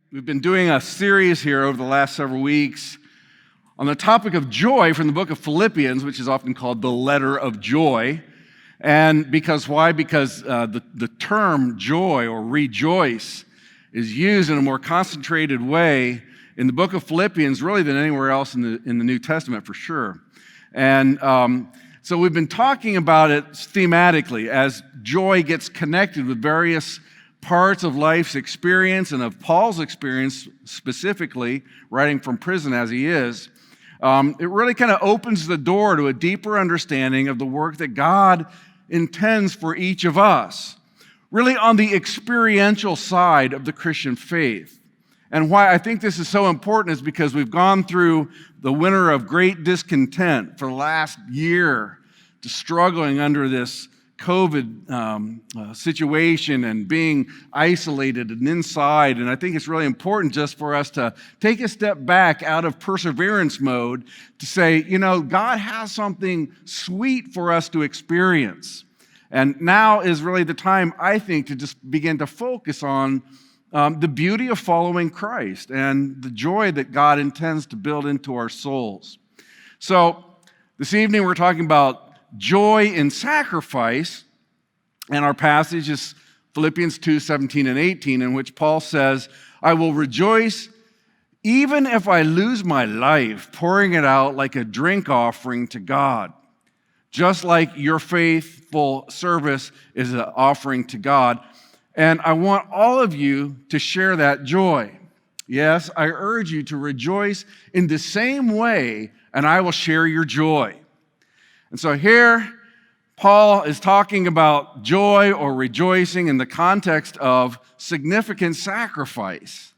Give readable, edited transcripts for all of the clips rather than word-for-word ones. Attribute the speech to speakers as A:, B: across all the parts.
A: We've been doing a series here over the last several weeks on the topic of joy from the book of Philippians, which is often called the letter of joy. And why? Because the term joy or rejoice is used in a more concentrated way in the book of Philippians, really than anywhere else in the New Testament for sure. And so we've been talking about it thematically as joy gets connected with various parts of life's experience and of Paul's experience specifically, writing from prison as he is. It really kind of opens the door to a deeper understanding of the work that God intends for each of us, really on the experiential side of the Christian faith. And why I think this is so important is because we've gone through the winter of great discontent for the last year, to struggling under this COVID situation and being isolated and inside. And I think it's really important just for us to take a step back out of perseverance mode to say, God has something sweet for us to experience. And now is really the time, I think, to just begin to focus on the beauty of following Christ and the joy that God intends to build into our souls. So this evening we're talking about joy in sacrifice, and our passage is Philippians 2:17 and 18, in which Paul says, I will rejoice even if I lose my life, pouring it out like a drink offering to God, just like your faithful service is an offering to God. And I want all of you to share that joy. Yes, I urge you to rejoice in the same way, and I will share your joy. And so here, Paul is talking about joy or rejoicing in the context of significant sacrifice.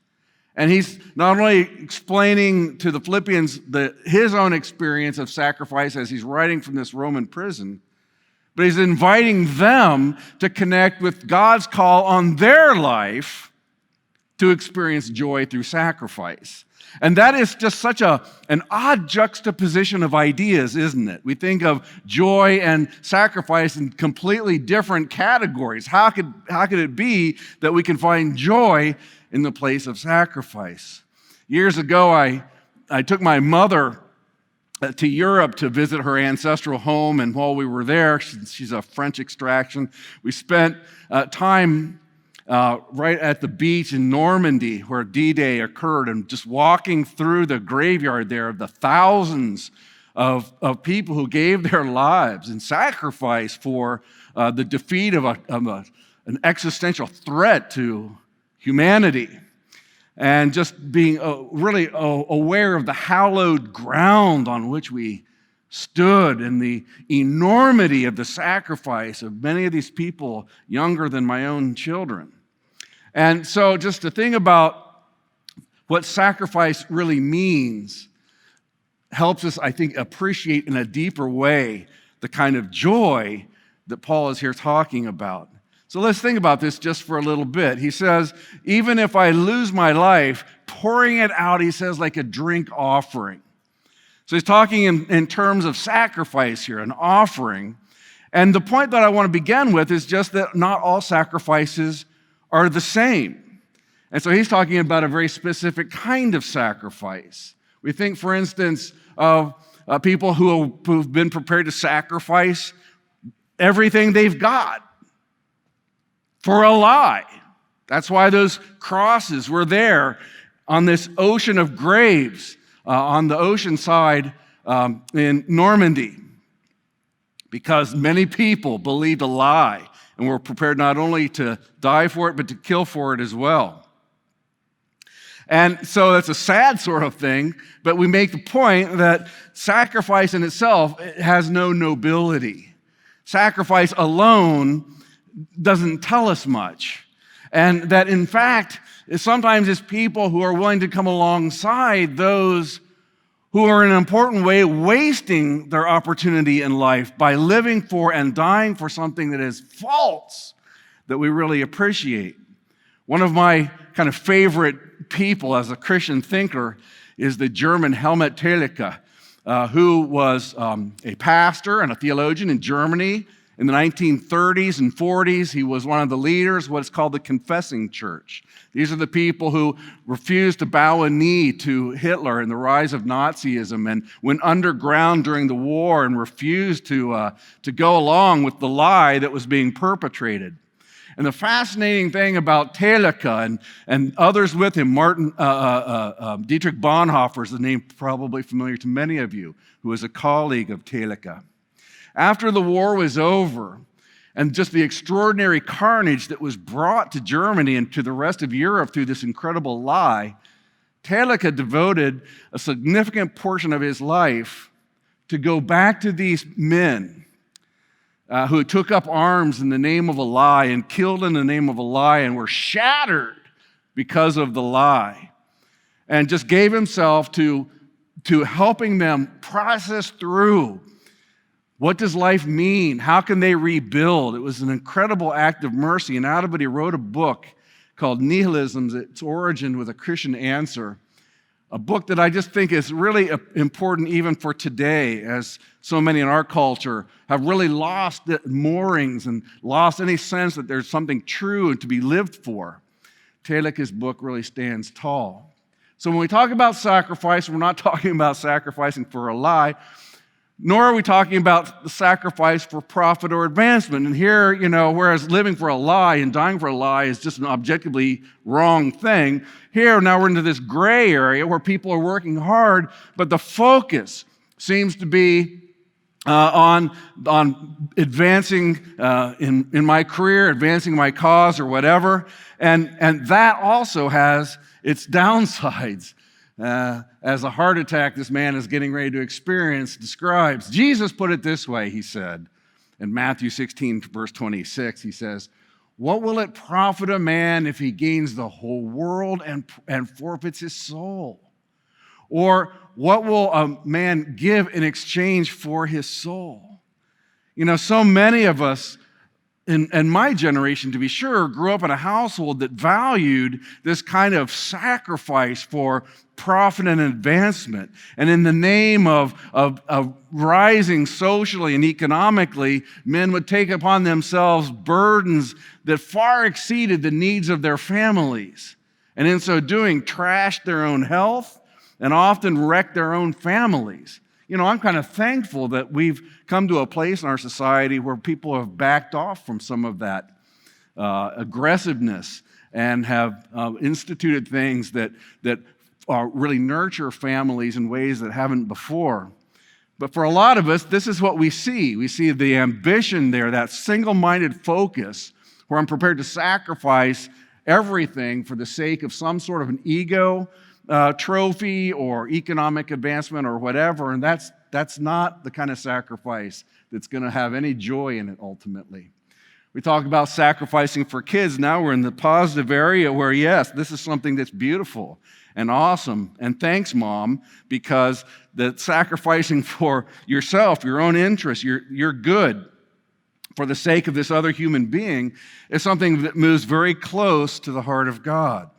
A: And he's not only explaining to the Philippians his own experience of sacrifice as he's writing from this Roman prison, but he's inviting them to connect with God's call on their life to experience joy through sacrifice. And that is just such an odd juxtaposition of ideas, isn't it? We think of joy and sacrifice in completely different categories. How could it be that we can find joy in the place of sacrifice? Years ago, I took my mother to Europe to visit her ancestral home, and while we were there, she's of French extraction, we spent time right at the beach in Normandy where D-Day occurred, and just walking through the graveyard there of the thousands of people who gave their lives in sacrifice for the defeat of an existential threat to humanity. And just being really aware of the hallowed ground on which we stood and the enormity of the sacrifice of many of these people younger than my own children. And so just to think about what sacrifice really means helps us, I think, appreciate in a deeper way the kind of joy that Paul is here talking about. So let's think about this just for a little bit. He says, even if I lose my life, pouring it out, he says, like a drink offering. So he's talking in terms of sacrifice here, an offering. And the point that I want to begin with is just that not all sacrifices are the same. And so he's talking about a very specific kind of sacrifice. We think, for instance, of people who've been prepared to sacrifice everything they've got for a lie. That's why those crosses were there on this ocean of graves on the ocean side in Normandy, because many people believed a lie and were prepared not only to die for it, but to kill for it as well. And so that's a sad sort of thing, but we make the point that sacrifice in itself has no nobility. Sacrifice alone doesn't tell us much. And that, in fact, sometimes it's people who are willing to come alongside those who are in an important way wasting their opportunity in life by living for and dying for something that is false that we really appreciate. One of my kind of favorite people as a Christian thinker is the German Helmut Thielicke, who was a pastor and a theologian in Germany In the 1930s and 40s, he was one of the leaders of what's called the Confessing Church. These are the people who refused to bow a knee to Hitler and the rise of Nazism and went underground during the war and refused to go along with the lie that was being perpetrated. And the fascinating thing about Thielicke and others with him, Dietrich Bonhoeffer is the name probably familiar to many of you, who was a colleague of Thielicke. After the war was over, and just the extraordinary carnage that was brought to Germany and to the rest of Europe through this incredible lie, Thielicke devoted a significant portion of his life to go back to these men who took up arms in the name of a lie and killed in the name of a lie and were shattered because of the lie, and just gave himself to helping them process through what does life mean? How can they rebuild? It was an incredible act of mercy, and out of it he wrote a book called Nihilism, Its Origin with a Christian Answer, a book that I just think is really important even for today, as so many in our culture have really lost the moorings and lost any sense that there's something true and to be lived for. Thielicke's book really stands tall. So when we talk about sacrifice, we're not talking about sacrificing for a lie, nor are we talking about the sacrifice for profit or advancement. And here, whereas living for a lie and dying for a lie is just an objectively wrong thing, here now we're into this gray area where people are working hard, but the focus seems to be on advancing in my career, advancing my cause or whatever. And that also has its downsides. As a heart attack this man is getting ready to experience describes. Jesus put it this way, he said, in Matthew 16, verse 26, he says, "What will it profit a man if he gains the whole world and forfeits his soul? Or what will a man give in exchange for his soul?" So many of us in my generation, to be sure, grew up in a household that valued this kind of sacrifice for profit and advancement. And in the name of rising socially and economically, men would take upon themselves burdens that far exceeded the needs of their families. And in so doing, trashed their own health and often wrecked their own families. I'm kind of thankful that we've come to a place in our society where people have backed off from some of that aggressiveness and have instituted things that really nurture families in ways that haven't before. But for a lot of us, this is what we see. We see the ambition there, that single-minded focus where I'm prepared to sacrifice everything for the sake of some sort of an ego trophy or economic advancement or whatever, and that's not the kind of sacrifice that's going to have any joy in it ultimately. We talk about sacrificing for kids. Now we're in the positive area where, yes, this is something that's beautiful and awesome, and thanks, Mom, because the sacrificing for yourself, your own interests, your good, for the sake of this other human being is something that moves very close to the heart of God.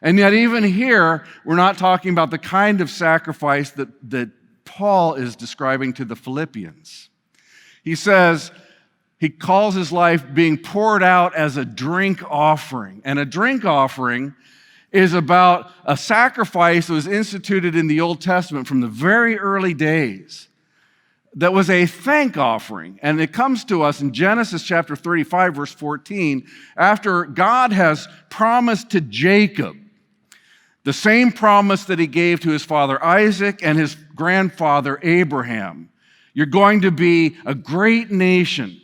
A: And yet even here, we're not talking about the kind of sacrifice that Paul is describing to the Philippians. He says, he calls his life being poured out as a drink offering. And a drink offering is about a sacrifice that was instituted in the Old Testament from the very early days that was a thank offering. And it comes to us in Genesis chapter 35, verse 14, after God has promised to Jacob the same promise that he gave to his father Isaac and his grandfather Abraham. You're going to be a great nation.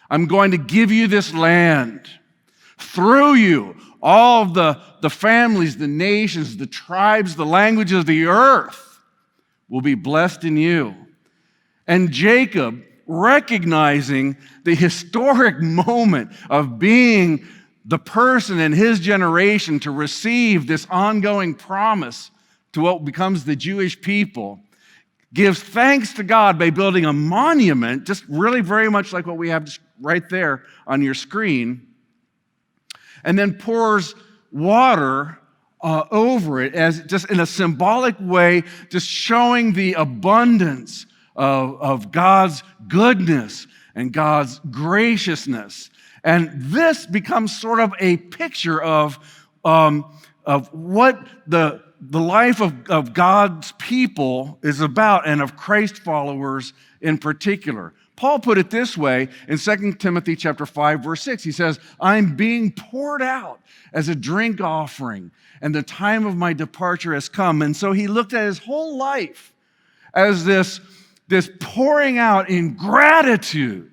A: I'm going to give you this land. Through you, all of the families, the nations, the tribes, the languages of the earth will be blessed in you. And Jacob, recognizing the historic moment of being the person in his generation to receive this ongoing promise to what becomes the Jewish people, gives thanks to God by building a monument, just really very much like what we have right there on your screen, and then pours water over it as just in a symbolic way, just showing the abundance of God's goodness and God's graciousness. And this becomes sort of a picture of what the life of God's people is about, and of Christ followers in particular. Paul put it this way in 2 Timothy chapter 5, verse 6. He says, I'm being poured out as a drink offering, and the time of my departure has come. And so he looked at his whole life as this pouring out in gratitude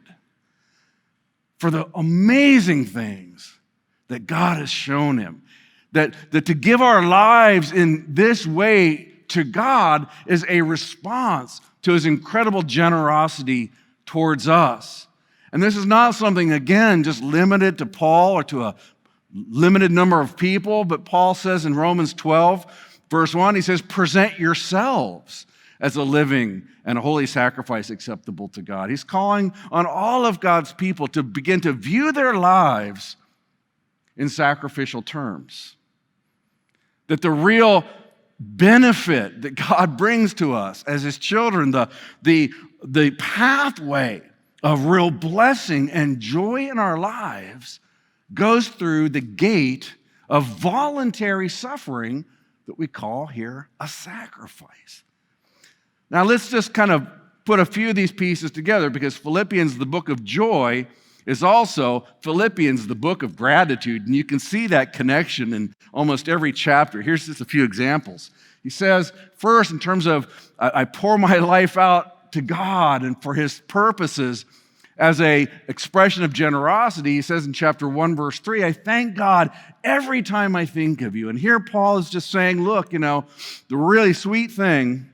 A: for the amazing things that God has shown him. That to give our lives in this way to God is a response to his incredible generosity towards us. And this is not something, again, just limited to Paul or to a limited number of people, but Paul says in Romans 12, verse 1, he says, present yourselves as a living and a holy sacrifice acceptable to God. He's calling on all of God's people to begin to view their lives in sacrificial terms. That the real benefit that God brings to us as his children, the pathway of real blessing and joy in our lives goes through the gate of voluntary suffering that we call here a sacrifice. Now let's just kind of put a few of these pieces together, because Philippians, the book of joy, is also Philippians, the book of gratitude. And you can see that connection in almost every chapter. Here's just a few examples. He says, first, in terms of, I pour my life out to God and for his purposes as an expression of generosity. He says in chapter 1, verse 3, I thank God every time I think of you. And here Paul is just saying, look, the really sweet thing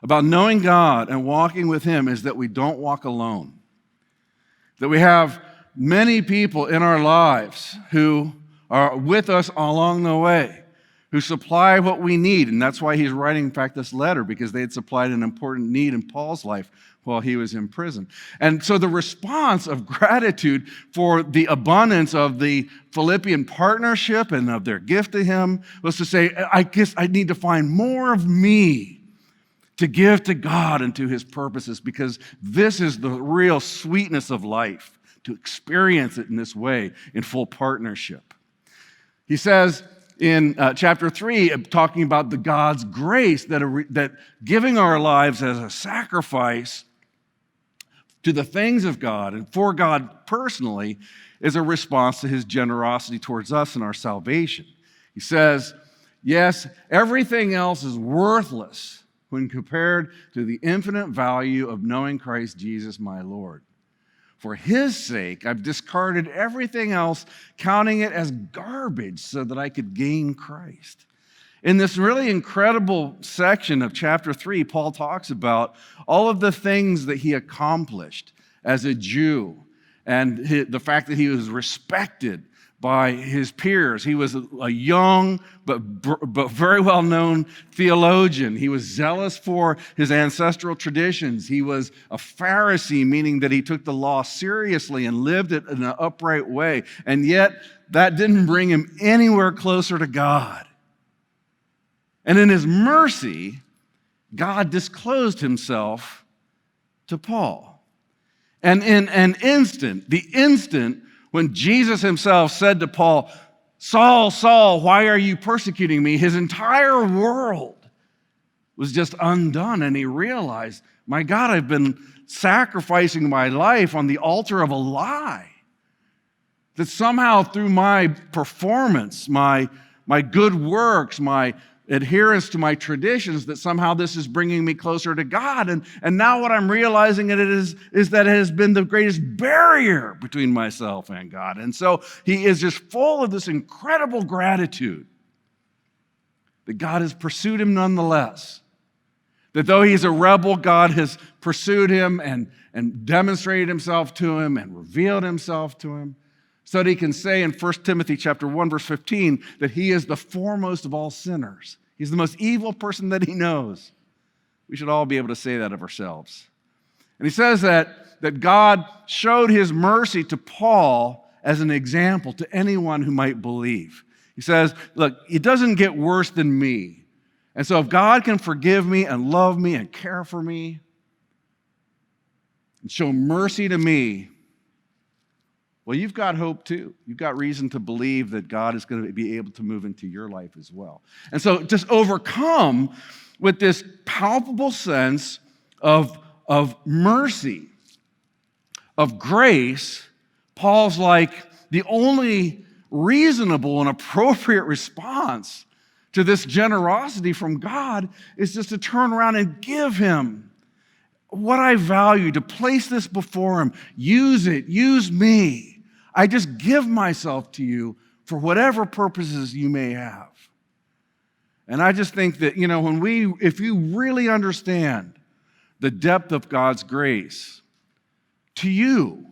A: about knowing God and walking with him is that we don't walk alone. That we have many people in our lives who are with us along the way, who supply what we need. And that's why he's writing, in fact, this letter, because they had supplied an important need in Paul's life while he was in prison. And so the response of gratitude for the abundance of the Philippian partnership and of their gift to him was to say, I guess I need to find more of me to give to God and to his purposes, because this is the real sweetness of life, to experience it in this way, in full partnership. He says in chapter 3, talking about the God's grace, that giving our lives as a sacrifice to the things of God and for God personally is a response to his generosity towards us and our salvation. He says, yes, everything else is worthless when compared to the infinite value of knowing Christ Jesus my Lord. For his sake, I've discarded everything else, counting it as garbage so that I could gain Christ. In this really incredible section of chapter 3, Paul talks about all of the things that he accomplished as a Jew and the fact that he was respected by his peers. He was a young but very well-known theologian. He was zealous for his ancestral traditions. He was a Pharisee, meaning that he took the law seriously and lived it in an upright way. And yet, that didn't bring him anywhere closer to God. And in his mercy, God disclosed himself to Paul. And in an instant, the instant when Jesus himself said to Paul, Saul, Saul, why are you persecuting me? His entire world was just undone, and he realized, my God, I've been sacrificing my life on the altar of a lie. That somehow through my performance, my good works, my adherence to my traditions, that somehow this is bringing me closer to God. And now what I'm realizing is that it has been the greatest barrier between myself and God. And so he is just full of this incredible gratitude that God has pursued him nonetheless. That though he's a rebel, God has pursued him and demonstrated himself to him and revealed himself to him, so that he can say in 1 Timothy chapter 1, verse 15, that he is the foremost of all sinners. He's the most evil person that he knows. We should all be able to say that of ourselves. And he says that God showed his mercy to Paul as an example to anyone who might believe. He says, look, it doesn't get worse than me. And so if God can forgive me and love me and care for me, and show mercy to me, well, you've got hope too. You've got reason to believe that God is going to be able to move into your life as well. And so just overcome with this palpable sense of mercy, of grace. Paul's like, the only reasonable and appropriate response to this generosity from God is just to turn around and give him what I value, to place this before him. Use it, use me. I just give myself to you for whatever purposes you may have. And I just think that, if you really understand the depth of God's grace to you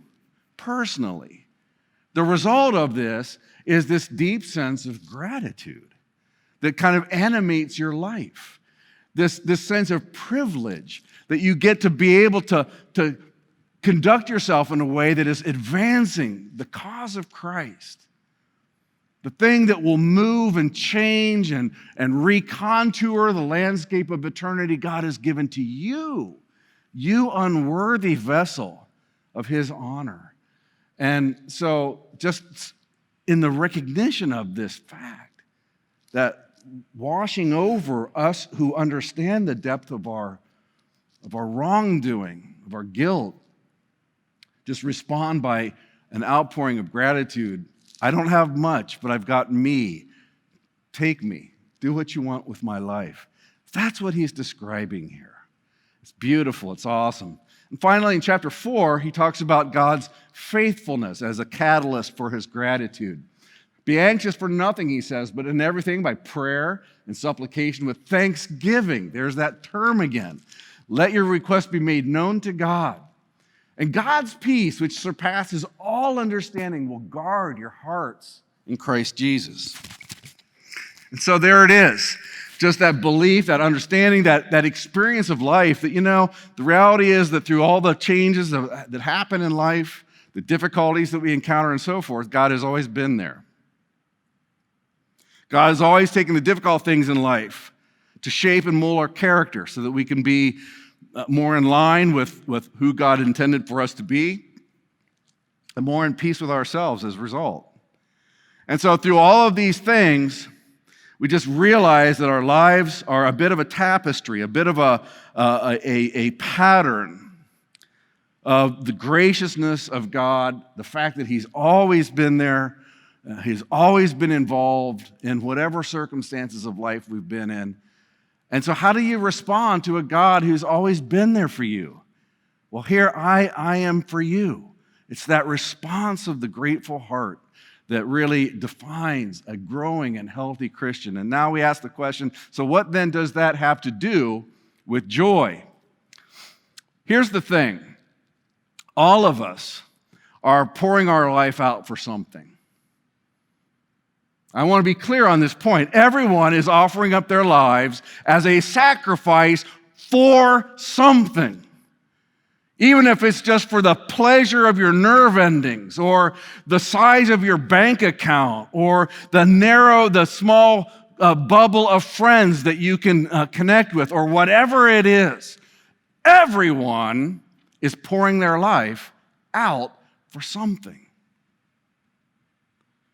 A: personally, the result of this is this deep sense of gratitude that kind of animates your life. This sense of privilege that you get to be able to conduct yourself in a way that is advancing the cause of Christ. The thing that will move and change and recontour the landscape of eternity God has given to you, you unworthy vessel of his honor. And so just in the recognition of this fact, that washing over us who understand the depth of our wrongdoing, of our guilt, just respond by an outpouring of gratitude. I don't have much, but I've got me. Take me. Do what you want with my life. That's what he's describing here. It's beautiful. It's awesome. And finally, in chapter 4, he talks about God's faithfulness as a catalyst for his gratitude. Be anxious for nothing, he says, but in everything by prayer and supplication with thanksgiving. There's that term again. Let your request be made known to God. And God's peace, which surpasses all understanding, will guard your hearts in Christ Jesus. And so there it is. Just that belief, that understanding, that experience of life that, the reality is that through all the changes that happen in life, the difficulties that we encounter and so forth, God has always been there. God has always taken the difficult things in life to shape and mold our character so that we can be more in line with who God intended for us to be, and more in peace with ourselves as a result. And so through all of these things, we just realize that our lives are a bit of a tapestry, a bit of a pattern of the graciousness of God, the fact that he's always been there, he's always been involved in whatever circumstances of life we've been in. And so how do you respond to a God who's always been there for you? Well, here I am for you. It's that response of the grateful heart that really defines a growing and healthy Christian. And now we ask the question, so what then does that have to do with joy? Here's the thing. All of us are pouring our life out for something. I want to be clear on this point. Everyone is offering up their lives as a sacrifice for something. Even if it's just for the pleasure of your nerve endings or the size of your bank account or the small bubble of friends that you can connect with or whatever it is. Everyone is pouring their life out for something.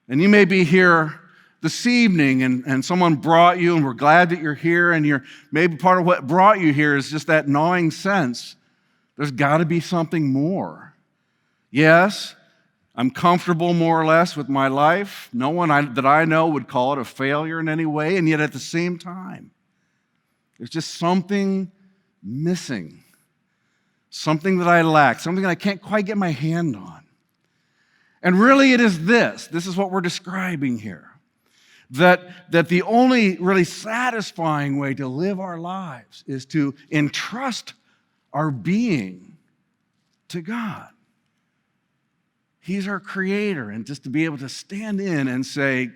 A: And you may be here this evening and someone brought you and we're glad that you're here and maybe part of what brought you here is just that gnawing sense. There's got to be something more. Yes, I'm comfortable more or less with my life. No one that I know would call it a failure in any way, and yet at the same time, there's just something missing, something that I lack, something that I can't quite get my hand on. And really it is this is what we're describing here. That the only really satisfying way to live our lives is to entrust our being to God. He's our creator, and just to be able to stand in and say,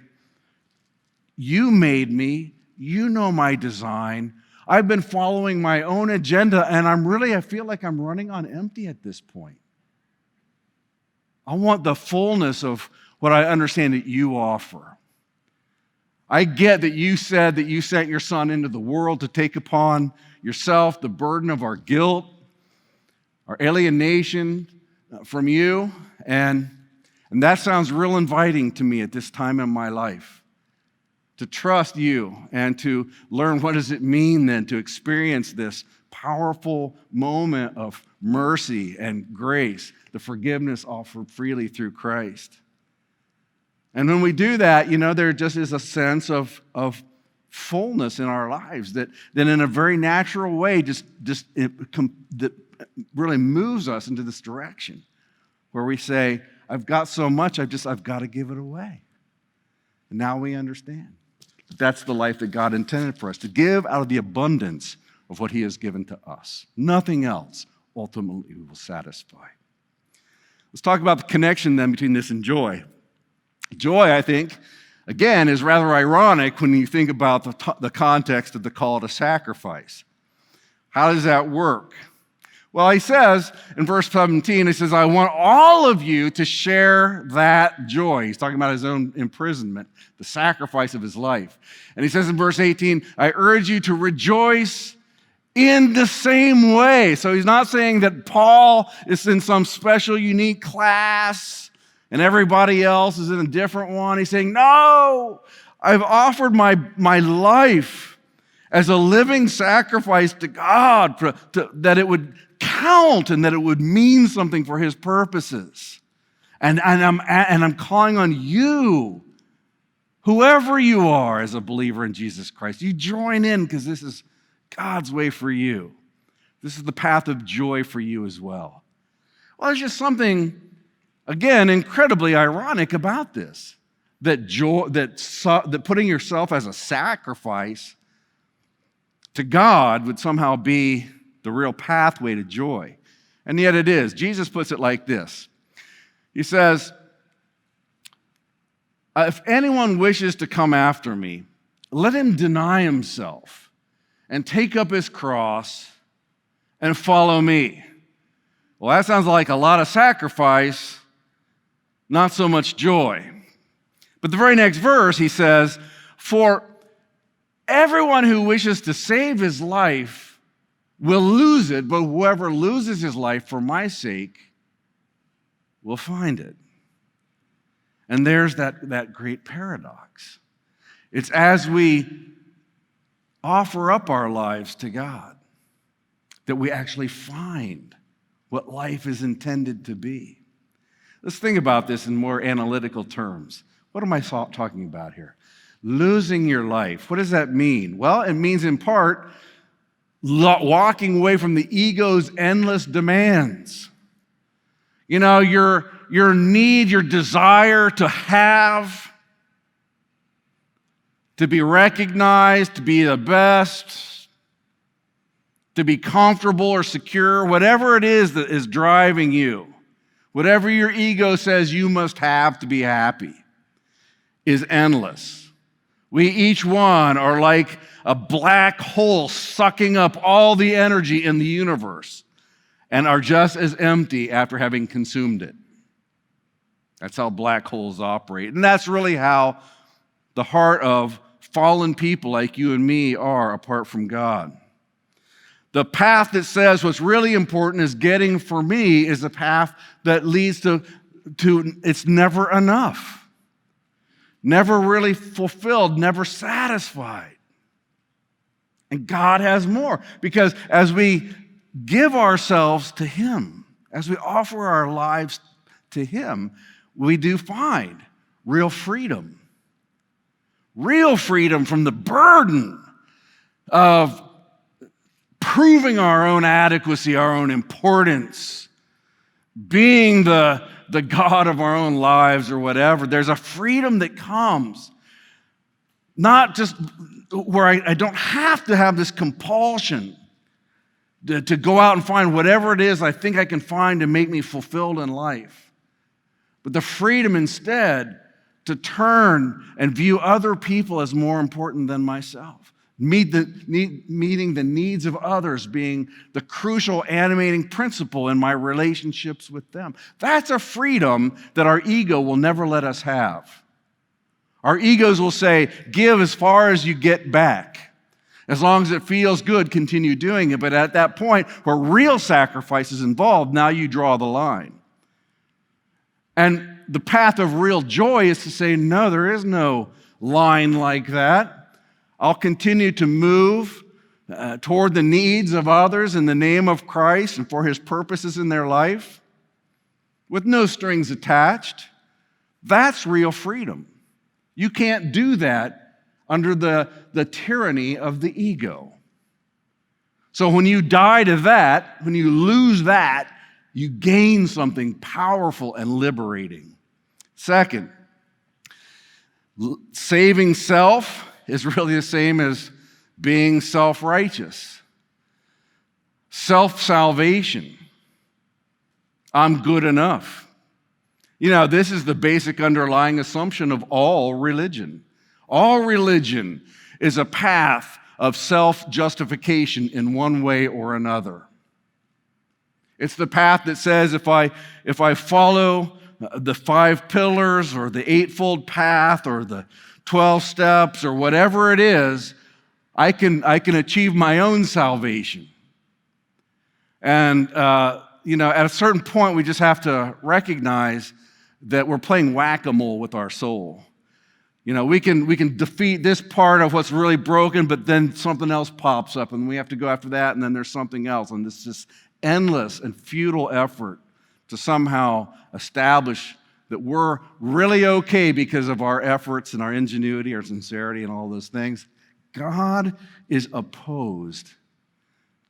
A: you made me, you know my design, I've been following my own agenda, and I feel like I'm running on empty at this point. I want the fullness of what I understand that you offer. I get that you said that you sent your son into the world to take upon yourself the burden of our guilt. our alienation from you, and that sounds real inviting to me at this time in my life, to trust you and to learn what does it mean then to experience this powerful moment of mercy and grace, the forgiveness offered freely through Christ. And when we do that, there just is a sense of fullness in our lives that in a very natural way that really moves us into this direction where we say, I've got so much, I've got to give it away. And now we understand. That's the life that God intended for us, to give out of the abundance of what he has given to us. Nothing else ultimately will satisfy. Let's talk about the connection then between this and joy. Joy, I think, again, is rather ironic when you think about the context of the call to sacrifice. How does that work? Well, he says in verse 17, he says, I want all of you to share that joy. He's talking about his own imprisonment, the sacrifice of his life. And he says in verse 18, I urge you to rejoice in the same way. So he's not saying that Paul is in some special, unique class and everybody else is in a different one. He's saying, no, I've offered my life as a living sacrifice to God that it would count and that it would mean something for his purposes. And I'm calling on you, whoever you are as a believer in Jesus Christ, you join in because this is God's way for you. This is the path of joy for you as well. Well, there's just something, again, incredibly ironic about this, that putting yourself as a sacrifice to God would somehow be the real pathway to joy. And yet it is. Jesus puts it like this. He says, if anyone wishes to come after me, let him deny himself and take up his cross and follow me. Well, that sounds like a lot of sacrifice, not so much joy. But the very next verse, he says, for everyone who wishes to save his life will lose it, but whoever loses his life for my sake will find it. And there's that great paradox. It's as we offer up our lives to God that we actually find what life is intended to be. Let's think about this in more analytical terms. What am I talking about here? Losing your life. What does that mean? Well, it means in part walking away from the ego's endless demands. Your need, your desire to have, to be recognized, to be the best, to be comfortable or secure, whatever it is that is driving you, whatever your ego says you must have to be happy, is endless. We each one are like a black hole sucking up all the energy in the universe and are just as empty after having consumed it. That's how black holes operate. And that's really how the heart of fallen people like you and me are apart from God. The path that says what's really important is getting for me is a path that leads to it's never enough. Never really fulfilled, never satisfied. And God has more, because as we give ourselves to him, as we offer our lives to him, we do find real freedom. Real freedom from the burden of proving our own adequacy, our own importance, being the God of our own lives or whatever. There's a freedom that comes, not just where I don't have to have this compulsion to go out and find whatever it is I think I can find to make me fulfilled in life, but the freedom instead to turn and view other people as more important than myself. Meeting the needs of others being the crucial animating principle in my relationships with them. That's a freedom that our ego will never let us have. Our egos will say, give as far as you get back. As long as it feels good, continue doing it. But at that point where real sacrifice is involved, now you draw the line. And the path of real joy is to say, no, there is no line like that. I'll continue to move toward the needs of others in the name of Christ and for his purposes in their life with no strings attached. That's real freedom. You can't do that under the tyranny of the ego. So when you die to that, when you lose that, you gain something powerful and liberating. Second, saving self is really the same as being self-righteous. Self-salvation. I'm good enough. This is the basic underlying assumption of all religion. All religion is a path of self-justification in one way or another. It's the path that says if I follow the 5 pillars or the eightfold path or the 12 steps or whatever it is, I can achieve my own salvation. And at a certain point, we just have to recognize that we're playing whack-a-mole with our soul. We can defeat this part of what's really broken, but then something else pops up, and we have to go after that, and then there's something else, and this is endless and futile effort to somehow establish that we're really okay because of our efforts and our ingenuity, our sincerity, and all those things. God is opposed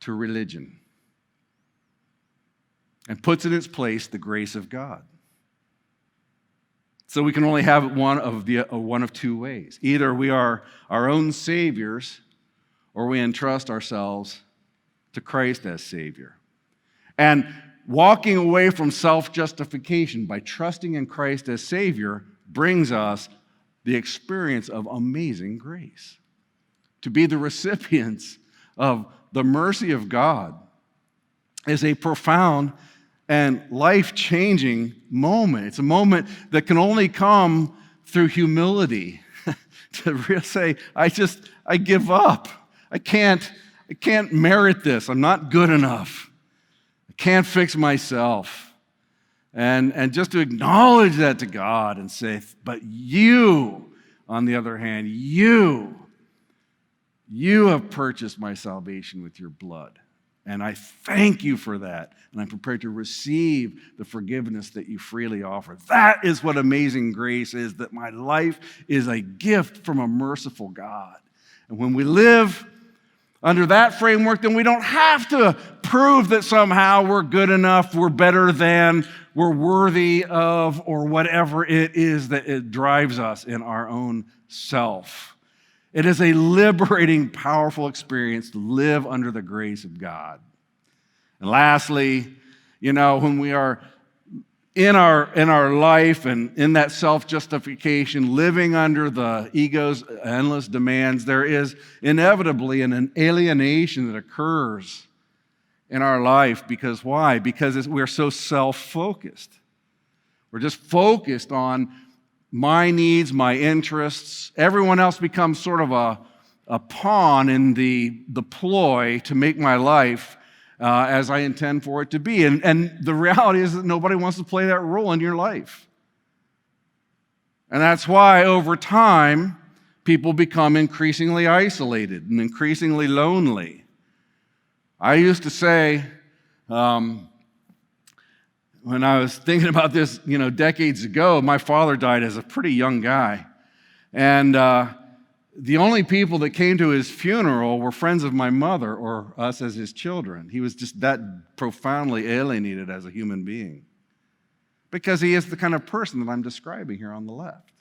A: to religion and puts in its place the grace of God. So we can only have it one of two ways. Either we are our own saviors, or we entrust ourselves to Christ as Savior. And walking away from self-justification by trusting in Christ as Savior brings us the experience of amazing grace. To be the recipients of the mercy of God is a profound and life-changing moment. It's a moment that can only come through humility. To really say, I give up. I can't merit this. I'm not good enough. I can't fix myself. And just to acknowledge that to God and say, but you, on the other hand, you have purchased my salvation with your blood. And I thank you for that. And I'm prepared to receive the forgiveness that you freely offer. That is what amazing grace is, that my life is a gift from a merciful God. And when we live under that framework, then we don't have to prove that somehow we're good enough, we're better than, we're worthy of, or whatever it is that it drives us in our own self. It is a liberating, powerful experience to live under the grace of God. And lastly, when we are in our life and in that self-justification, living under the ego's endless demands, there is inevitably an alienation that occurs in our life. Because why? Because we're so self-focused. We're just focused on my needs, my interests. Everyone else becomes sort of a pawn in the ploy to make my life as I intend for it to be. And the reality is that nobody wants to play that role in your life. And that's why over time, people become increasingly isolated and increasingly lonely. I used to say, when I was thinking about this, decades ago, my father died as a pretty young guy. And the only people that came to his funeral were friends of my mother or us as his children. He was just that profoundly alienated as a human being because he is the kind of person that I'm describing here on the left.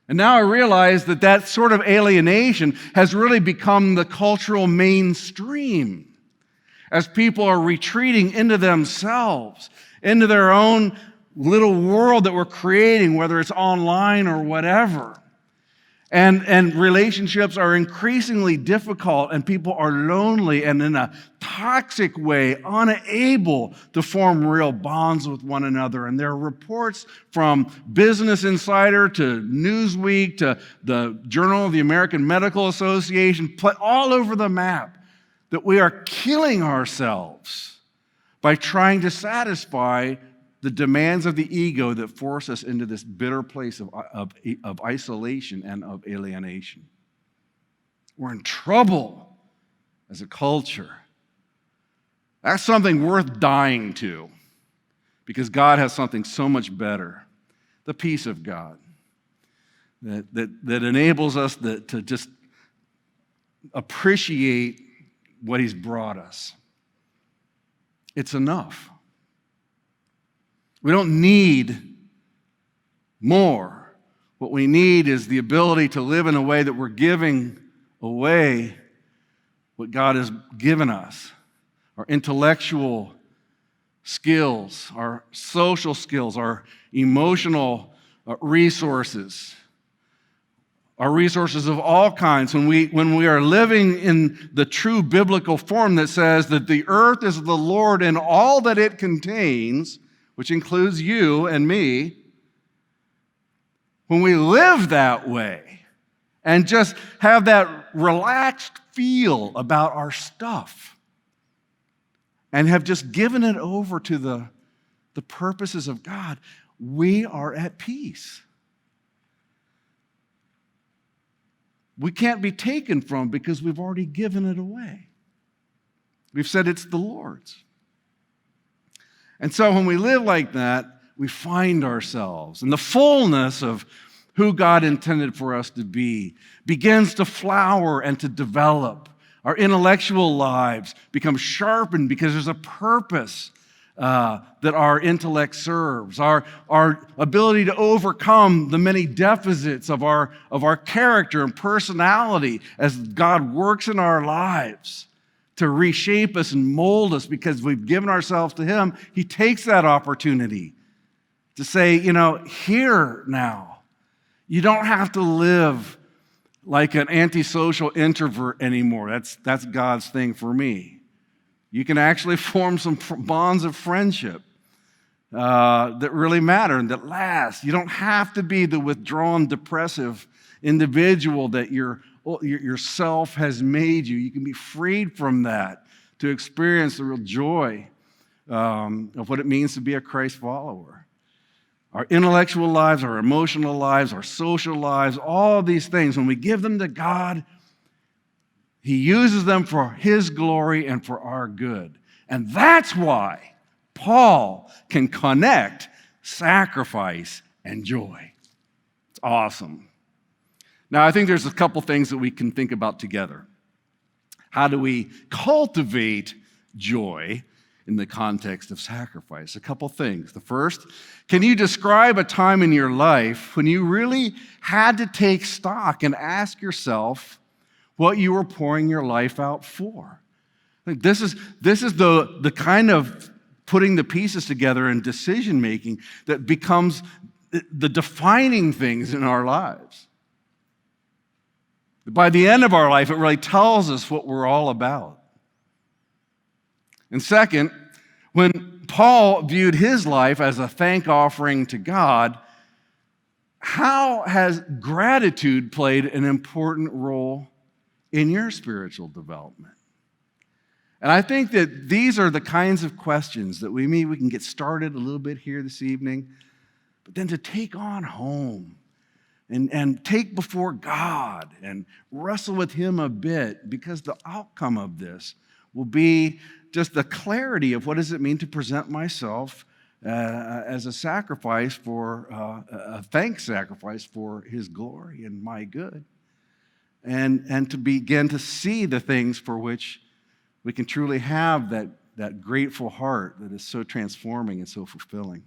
A: And now I realize that sort of alienation has really become the cultural mainstream as people are retreating into themselves, into their own little world that we're creating, whether it's online or whatever. And relationships are increasingly difficult, and people are lonely and in a toxic way, unable to form real bonds with one another. And there are reports from Business Insider to Newsweek to the Journal of the American Medical Association, all over the map, that we are killing ourselves by trying to satisfy the demands of the ego that force us into this bitter place of isolation and of alienation. We're in trouble as a culture. That's something worth dying to, because God has something so much better, the peace of God, that enables us to just appreciate what He's brought us. It's enough. We don't need more. What we need is the ability to live in a way that we're giving away what God has given us. Our intellectual skills, our social skills, our emotional resources, our resources of all kinds. When we are living in the true biblical form that says that the earth is the Lord and all that it contains, which includes you and me, when we live that way and just have that relaxed feel about our stuff and have just given it over to the purposes of God, we are at peace. We can't be taken from because we've already given it away. We've said it's the Lord's. And so when we live like that, we find ourselves, and the fullness of who God intended for us to be begins to flower and to develop. Our intellectual lives become sharpened because there's a purpose that our intellect serves. Our ability to overcome the many deficits of our character and personality as God works in our lives to reshape us and mold us because we've given ourselves to Him. He takes that opportunity to say, here now, you don't have to live like an antisocial introvert anymore. That's God's thing for me. You can actually form some bonds of friendship that really matter and that last. You don't have to be the withdrawn, depressive individual that yourself has made you. You can be freed from that to experience the real joy of what it means to be a Christ follower. Our intellectual lives, our emotional lives, our social lives, all these things, when we give them to God, He uses them for His glory and for our good. And that's why Paul can connect sacrifice and joy. It's awesome. Now, I think there's a couple things that we can think about together. How do we cultivate joy in the context of sacrifice? A couple things. The first, can you describe a time in your life when you really had to take stock and ask yourself what you were pouring your life out for? This is the kind of putting the pieces together and decision-making that becomes the defining things in our lives. By the end of our life, it really tells us what we're all about. And second, when Paul viewed his life as a thank offering to God, how has gratitude played an important role in your spiritual development? And I think that these are the kinds of questions that we can get started a little bit here this evening, but then to take on home and take before God and wrestle with Him a bit, because the outcome of this will be just the clarity of what does it mean to present myself as a sacrifice a thanks sacrifice for His glory and my good, and to begin to see the things for which we can truly have that grateful heart that is so transforming and so fulfilling.